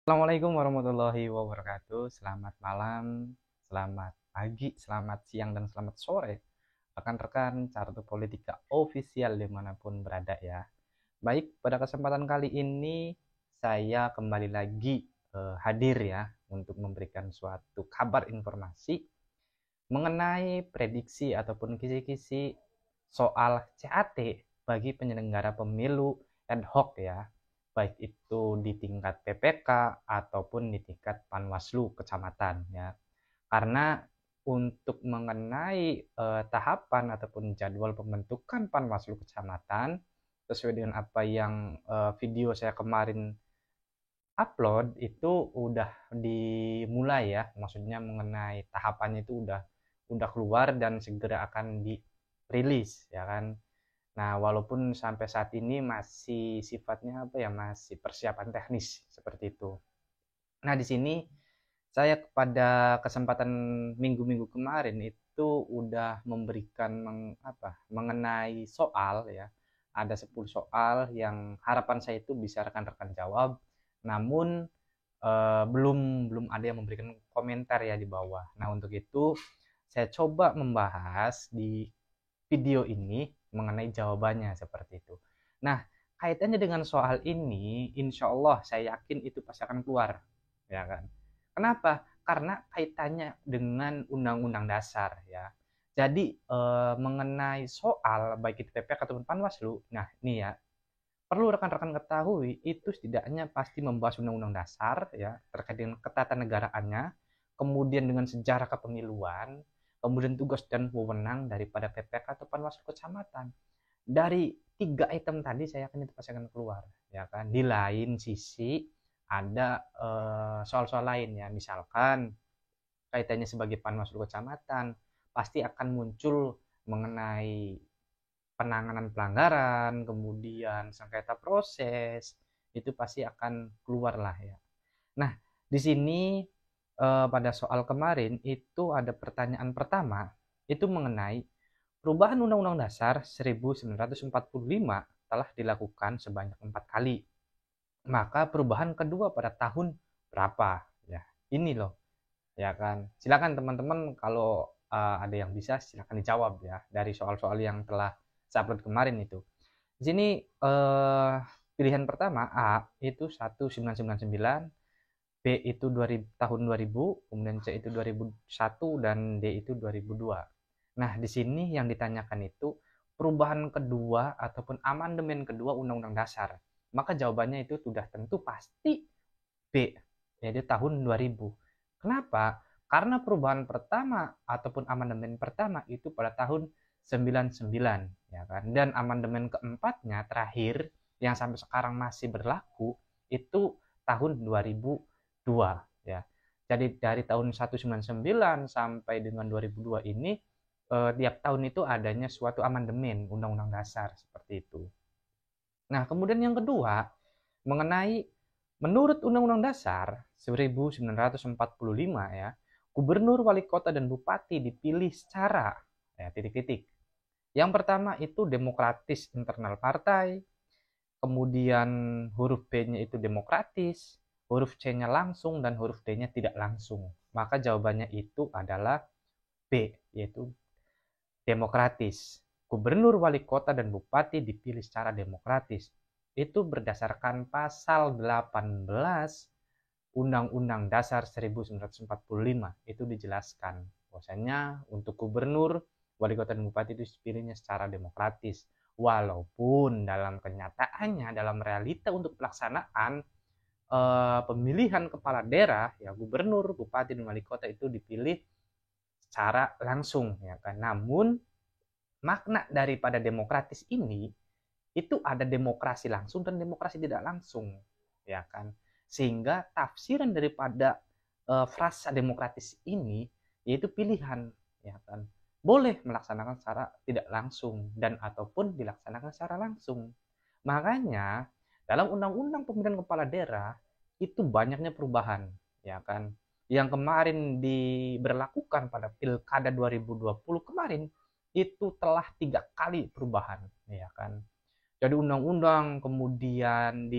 Assalamualaikum warahmatullahi wabarakatuh. Selamat malam, selamat pagi, selamat siang, dan selamat sore rekan-rekan Cartu Politika official dimanapun berada ya. Baik, pada kesempatan kali ini saya kembali lagi hadir ya untuk memberikan suatu kabar informasi mengenai prediksi ataupun kisi-kisi soal CAT bagi penyelenggara pemilu ad hoc ya, baik itu di tingkat PPK ataupun di tingkat Panwaslu kecamatan ya. Karena untuk mengenai tahapan ataupun jadwal pembentukan Panwaslu kecamatan sesuai dengan apa yang video saya kemarin upload itu udah dimulai ya, maksudnya mengenai tahapannya itu udah keluar dan segera akan dirilis ya kan. Nah, walaupun sampai saat ini masih sifatnya apa ya, masih persiapan teknis seperti itu. Nah, di sini saya pada kesempatan minggu-minggu kemarin itu udah memberikan mengenai soal ya. Ada 10 soal yang harapan saya itu bisa rekan-rekan jawab. Namun belum belum ada yang memberikan komentar ya di bawah. Nah, untuk itu saya coba membahas di video ini mengenai jawabannya seperti itu. Nah, kaitannya dengan soal ini, insya Allah saya yakin itu pasti akan keluar, ya kan? Kenapa? Karena kaitannya dengan Undang-Undang Dasar ya. Jadi mengenai soal baik itu PPK ataupun Panwaslu, nah ini ya perlu rekan-rekan ketahui itu setidaknya pasti membahas Undang-Undang Dasar ya terkait dengan ketatanegaraannya, kemudian dengan sejarah kepemiluan, kemudian tugas dan wewenang daripada PPK atau Panwaslu kecamatan. Dari tiga item tadi saya yakin itu pasti akan keluar ya kan. Di lain sisi ada soal-soal lain ya, misalkan kaitannya sebagai Panwaslu kecamatan pasti akan muncul mengenai penanganan pelanggaran, kemudian sengketa proses, itu pasti akan keluar lah ya. Nah, di sini pada soal kemarin itu ada pertanyaan pertama, itu mengenai perubahan Undang-Undang Dasar 1945 telah dilakukan sebanyak 4 kali. Maka perubahan kedua pada tahun berapa? Ya, ini loh, ya kan. Silakan teman-teman kalau ada yang bisa silakan dijawab ya dari soal-soal yang telah saya upload kemarin itu. Di sini pilihan pertama A itu 1999, B itu 2000, tahun 2000, kemudian C itu 2001 dan D itu 2002. Nah, di sini yang ditanyakan itu perubahan kedua ataupun amandemen kedua Undang-Undang Dasar. Maka jawabannya itu sudah tentu pasti B, yaitu tahun 2000. Kenapa? Karena perubahan pertama ataupun amandemen pertama itu pada tahun 99 ya kan. Dan amandemen keempatnya terakhir yang sampai sekarang masih berlaku itu tahun 2002 ya. Jadi dari tahun 1999 sampai dengan 2002 ini tiap tahun itu adanya suatu amandemen Undang-Undang Dasar seperti itu. Nah, kemudian yang kedua mengenai menurut Undang-Undang Dasar 1945 ya, gubernur, wali kota, dan bupati dipilih secara ya, titik-titik. Yang pertama itu demokratis internal partai, kemudian huruf B-nya itu demokratis, huruf C-nya langsung, dan huruf D-nya tidak langsung. Maka jawabannya itu adalah B, yaitu demokratis. Gubernur, wali kota, dan bupati dipilih secara demokratis. Itu berdasarkan pasal 18 Undang-Undang Dasar 1945. Itu dijelaskan bahwasanya untuk gubernur, wali kota, dan bupati itu dipilihnya secara demokratis. Walaupun dalam kenyataannya, dalam realita untuk pelaksanaan pemilihan kepala daerah, ya gubernur, bupati, dan wali kota itu dipilih secara langsung ya kan. Namun makna daripada demokratis ini itu ada demokrasi langsung dan demokrasi tidak langsung ya kan, sehingga tafsiran daripada frasa demokratis ini yaitu pilihan ya kan, boleh melaksanakan secara tidak langsung dan ataupun dilaksanakan secara langsung. Makanya dalam undang-undang pemilihan kepala daerah itu banyaknya perubahan ya kan, yang kemarin diberlakukan pada pilkada 2020 kemarin itu telah 3 kali perubahan ya kan. Jadi undang-undang kemudian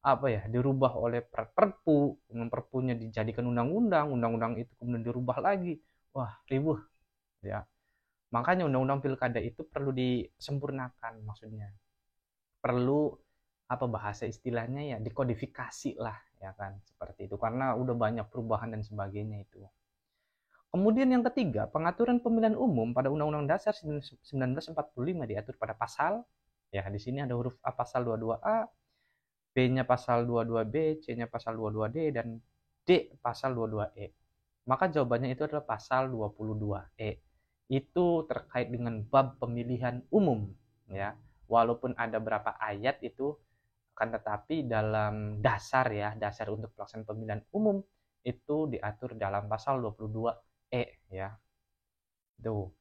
apa ya, dirubah oleh perpu, kemudian perpunya dijadikan undang-undang, undang-undang itu kemudian dirubah lagi. Wah, ribuh ya. Makanya undang-undang pilkada itu perlu disempurnakan, maksudnya. Perlu apa bahasa istilahnya ya, dikodifikasi lah ya kan, seperti itu. Karena udah banyak perubahan dan sebagainya itu. Kemudian yang ketiga, pengaturan pemilihan umum pada Undang-Undang Dasar 1945 diatur pada pasal, ya di sini ada huruf A pasal 22A, B-nya pasal 22B, C-nya pasal 22D, dan D pasal 22E. Maka jawabannya itu adalah pasal 22E. Itu terkait dengan bab pemilihan umum, ya. Walaupun ada berapa ayat itu, akan tetapi dalam dasar ya, dasar untuk pelaksanaan pemilihan umum itu diatur dalam pasal 22E ya. Tuh.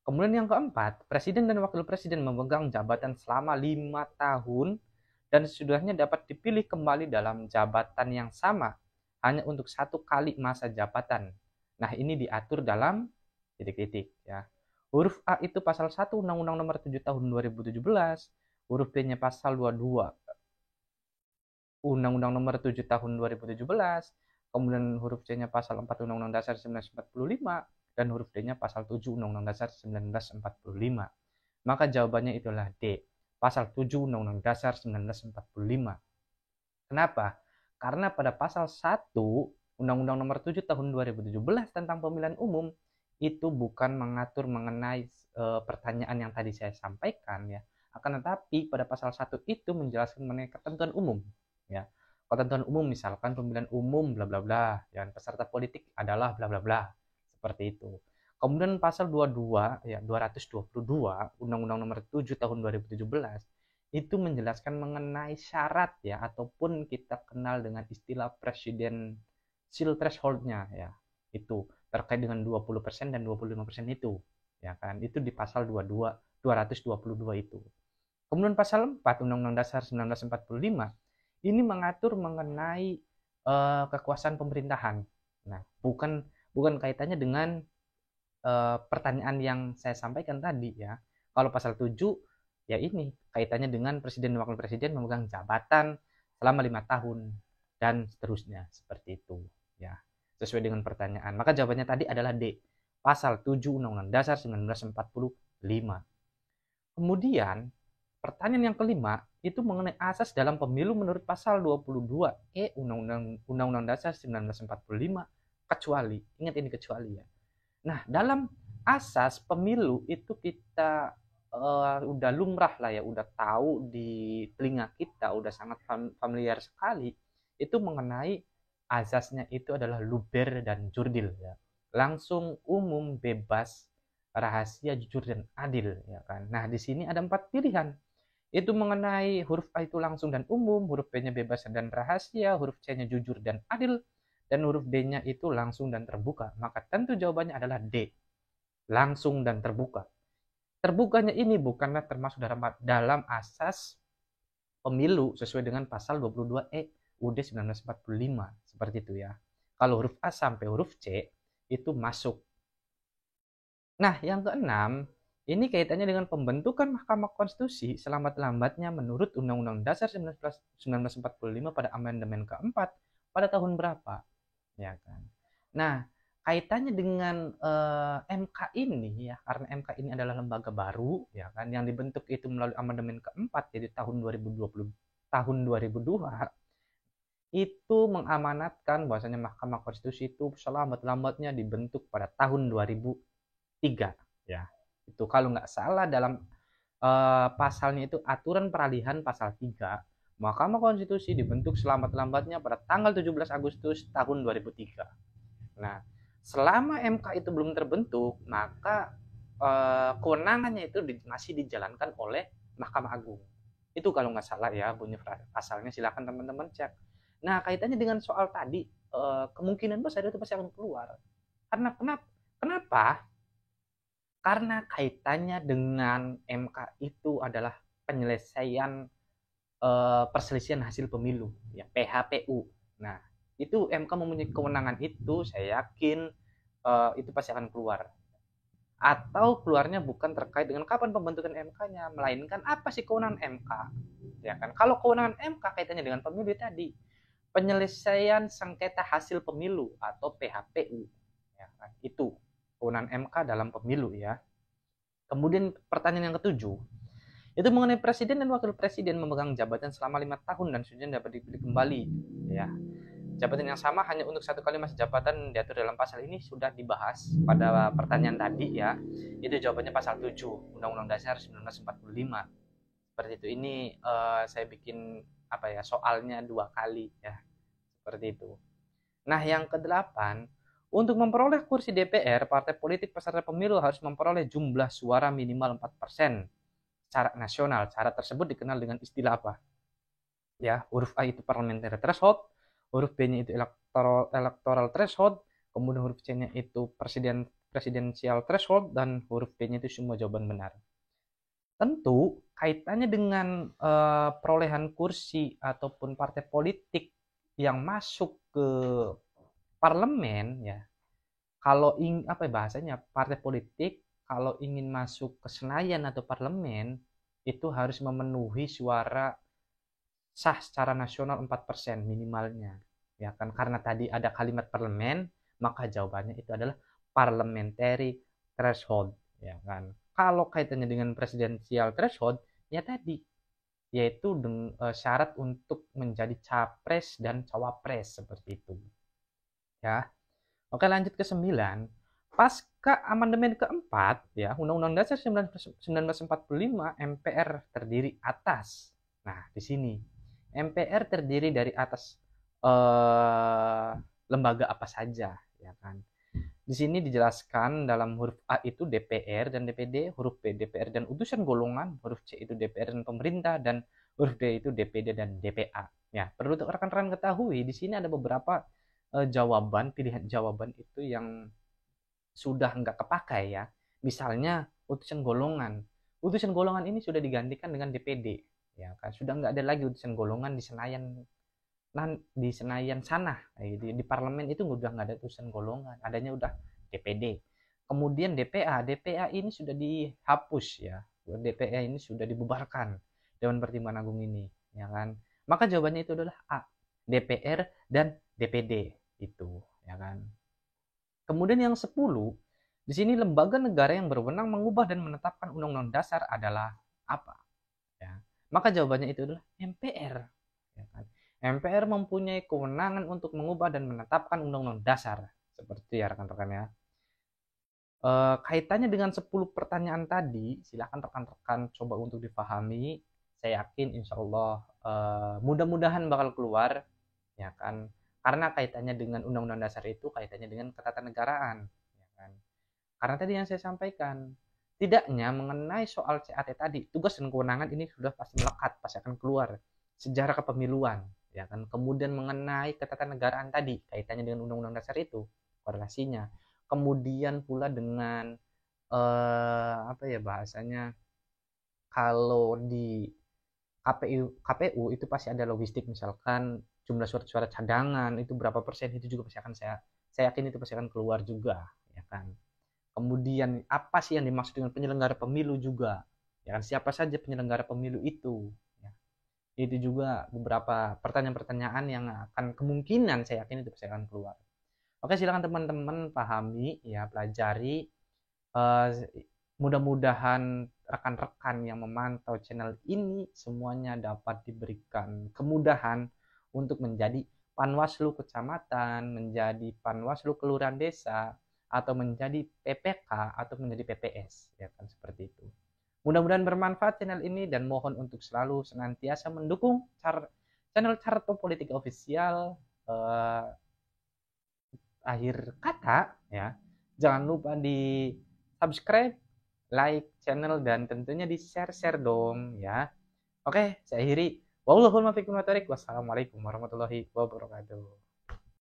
Kemudian yang keempat, presiden dan wakil presiden memegang jabatan selama 5 tahun dan sesudahnya dapat dipilih kembali dalam jabatan yang sama hanya untuk 1 kali masa jabatan. Nah, ini diatur dalam titik-titik ya. Huruf A itu pasal 1 Undang-Undang Nomor 7 Tahun 2017, huruf B-nya pasal 22 Undang-Undang Nomor 7 Tahun 2017, kemudian huruf C-nya pasal 4 Undang-Undang Dasar 1945, dan huruf D-nya pasal 7 Undang-Undang Dasar 1945. Maka jawabannya itulah D, pasal 7 Undang-Undang Dasar 1945. Kenapa? Karena pada pasal 1 Undang-Undang Nomor 7 Tahun 2017 tentang pemilihan umum itu bukan mengatur mengenai pertanyaan yang tadi saya sampaikan ya. Akan tetapi pada pasal 1 itu menjelaskan mengenai ketentuan umum ya. Ketentuan umum misalkan pemilihan umum bla bla bla, dan peserta politik adalah bla bla bla. Seperti itu. Kemudian pasal 22 ya 222 Undang-Undang Nomor 7 Tahun 2017 itu menjelaskan mengenai syarat ya, ataupun kita kenal dengan istilah presidensial threshold-nya ya. Itu terkait dengan 20% dan 25% itu ya kan. Itu di pasal 222 itu. Kemudian pasal 4 Undang-Undang Dasar 1945 ini mengatur mengenai kekuasaan pemerintahan. Nah, bukan kaitannya dengan pertanyaan yang saya sampaikan tadi ya. Kalau pasal 7 ya ini kaitannya dengan presiden dan wakil presiden memegang jabatan selama 5 tahun dan seterusnya, seperti itu ya, sesuai dengan pertanyaan. Maka jawabannya tadi adalah D, pasal 7 Undang-Undang Dasar 1945. Kemudian pertanyaan yang kelima itu mengenai asas dalam pemilu menurut pasal 22E Undang-Undang Dasar 1945, kecuali, ingat ini kecuali ya. Nah, dalam asas pemilu itu kita udah lumrah lah ya, udah tahu di telinga kita, udah sangat familiar sekali, itu mengenai asasnya itu adalah luber dan jurdil ya. Langsung, umum, bebas, rahasia, jujur, dan adil ya kan. Nah, di sini ada 4 pilihan. Itu mengenai huruf A itu langsung dan umum, huruf B-nya bebas dan rahasia, huruf C-nya jujur dan adil, dan huruf D-nya itu langsung dan terbuka. Maka tentu jawabannya adalah D, langsung dan terbuka. Terbukanya ini bukanlah termasuk dalam asas pemilu sesuai dengan pasal 22E UUD 1945, seperti itu ya. Kalau huruf A sampai huruf C itu masuk. Nah, yang keenam, ini kaitannya dengan pembentukan Mahkamah Konstitusi selambat-lambatnya menurut Undang-Undang Dasar 1945 pada amandemen keempat pada tahun berapa? Ya kan. Nah, kaitannya dengan MK ini ya, karena MK ini adalah lembaga baru ya kan, yang dibentuk itu melalui amandemen keempat jadi tahun 2020 tahun 2002, itu mengamanatkan bahwasanya Mahkamah Konstitusi itu selambat-lambatnya dibentuk pada tahun 2003 ya. Itu kalau nggak salah dalam pasalnya itu aturan peralihan pasal 3, Mahkamah Konstitusi dibentuk selambat-lambatnya pada tanggal 17 Agustus tahun 2003. Nah, selama MK itu belum terbentuk, maka kewenangannya itu masih dijalankan oleh Mahkamah Agung. Itu kalau nggak salah ya bunyi pasalnya, silakan teman-teman cek. Nah, kaitannya dengan soal tadi, kemungkinan besar itu pasti akan keluar. Karena kenapa? Karena kaitannya dengan MK itu adalah penyelesaian perselisihan hasil pemilu, ya PHPU. Nah, itu MK mempunyai kewenangan itu, saya yakin itu pasti akan keluar. atau keluarnya bukan terkait dengan kapan pembentukan MK-nya, melainkan apa sih kewenangan MK. Ya kan? Kalau kewenangan MK kaitannya dengan pemilu tadi, penyelesaian sengketa hasil pemilu atau PHPU. Ya kan? Itu kewenangan MK dalam pemilu ya. Kemudian pertanyaan yang ketujuh, itu mengenai presiden dan wakil presiden memegang jabatan selama 5 tahun dan sudah dapat dipilih kembali. Ya, jabatan yang sama hanya untuk 1 kali masa jabatan diatur dalam pasal ini sudah dibahas pada pertanyaan tadi ya. Itu jawabannya pasal 7 Undang-Undang Dasar 1945. Seperti itu. Ini saya bikin apa ya, soalnya 2 kali ya. Seperti itu. Nah, yang kedelapan, untuk memperoleh kursi DPR, partai politik peserta pemilu harus memperoleh jumlah suara minimal 4% secara nasional. Syarat tersebut dikenal dengan istilah apa? Ya, huruf A itu parliamentary threshold, huruf B-nya itu electoral threshold, kemudian huruf C-nya itu presidential threshold, dan huruf D-nya itu semua jawaban benar. Tentu kaitannya dengan perolehan kursi ataupun partai politik yang masuk ke parlemen ya. Kalau apa ya bahasanya, partai politik kalau ingin masuk ke Senayan atau parlemen itu harus memenuhi suara sah secara nasional 4% minimalnya. Ya kan, karena tadi ada kalimat parlemen, maka jawabannya itu adalah parliamentary threshold, ya kan. Kalau kaitannya dengan presidensial threshold, ya tadi yaitu syarat untuk menjadi capres dan cawapres seperti itu. Ya. Oke, lanjut ke 9. Pasca amandemen keempat, ya, Undang-Undang Dasar 1945, MPR terdiri atas. Nah, di sini MPR terdiri dari atas lembaga apa saja, ya kan? Di sini dijelaskan dalam huruf A itu DPR dan DPD, huruf B DPR dan utusan golongan, huruf C itu DPR dan pemerintah, dan huruf D itu DPD dan DPA. Ya, perlu rekan-rekan ketahui di sini ada beberapa jawaban, pilihan jawaban itu yang sudah nggak kepakai ya. Misalnya utusan golongan. Utusan golongan ini sudah digantikan dengan DPD, ya kan. Sudah nggak ada lagi utusan golongan di Senayan, di Senayan sana, di parlemen itu udah nggak ada utusan golongan, adanya udah DPD. Kemudian DPA ini sudah dihapus ya, DPA ini sudah dibubarkan Dewan Pertimbangan Agung ini, ya kan. Maka jawabannya itu adalah A, DPR dan DPD itu, ya kan. Kemudian yang 10, di sini lembaga negara yang berwenang mengubah dan menetapkan undang-undang dasar adalah apa? Ya. Maka jawabannya itu adalah MPR. Ya kan? MPR mempunyai kewenangan untuk mengubah dan menetapkan undang-undang dasar. Seperti ya rekan-rekan ya. Kaitannya dengan 10 pertanyaan tadi, silakan rekan-rekan coba untuk dipahami. Saya yakin insya Allah mudah-mudahan bakal keluar, ya kan? Karena kaitannya dengan undang-undang dasar itu kaitannya dengan ketatanegaraan, ya kan? Karena tadi yang saya sampaikan, tidaknya mengenai soal CAT tadi, tugas dan kewenangan ini sudah pasti melekat, pasti akan keluar. Sejarah kepemiluan, ya kan? Kemudian mengenai ketatanegaraan tadi, kaitannya dengan undang-undang dasar itu, korelasinya. Kemudian pula dengan apa ya bahasanya, kalau di KPU itu pasti ada logistik, misalkan jumlah surat-surat cadangan itu berapa persen, itu juga pasti akan saya yakin itu pasti akan keluar juga, ya kan. Kemudian apa sih yang dimaksud dengan penyelenggara pemilu juga, ya kan, siapa saja penyelenggara pemilu itu, ya. Itu juga beberapa pertanyaan-pertanyaan yang akan kemungkinan saya yakin itu pasti akan keluar. Oke, silakan teman-teman pahami ya, pelajari. Eh, Mudah-mudahan rekan-rekan yang memantau channel ini semuanya dapat diberikan kemudahan untuk menjadi panwaslu kecamatan, menjadi panwaslu kelurahan desa, atau menjadi PPK atau menjadi PPS, ya kan, seperti itu. Mudah-mudahan bermanfaat channel ini dan mohon untuk selalu senantiasa mendukung channel Carto Politika Official. Akhir kata ya, jangan lupa di subscribe, like channel, dan tentunya di share dong ya. Oke, saya akhiri. Wassalamualaikum warahmatullahi wabarakatuh.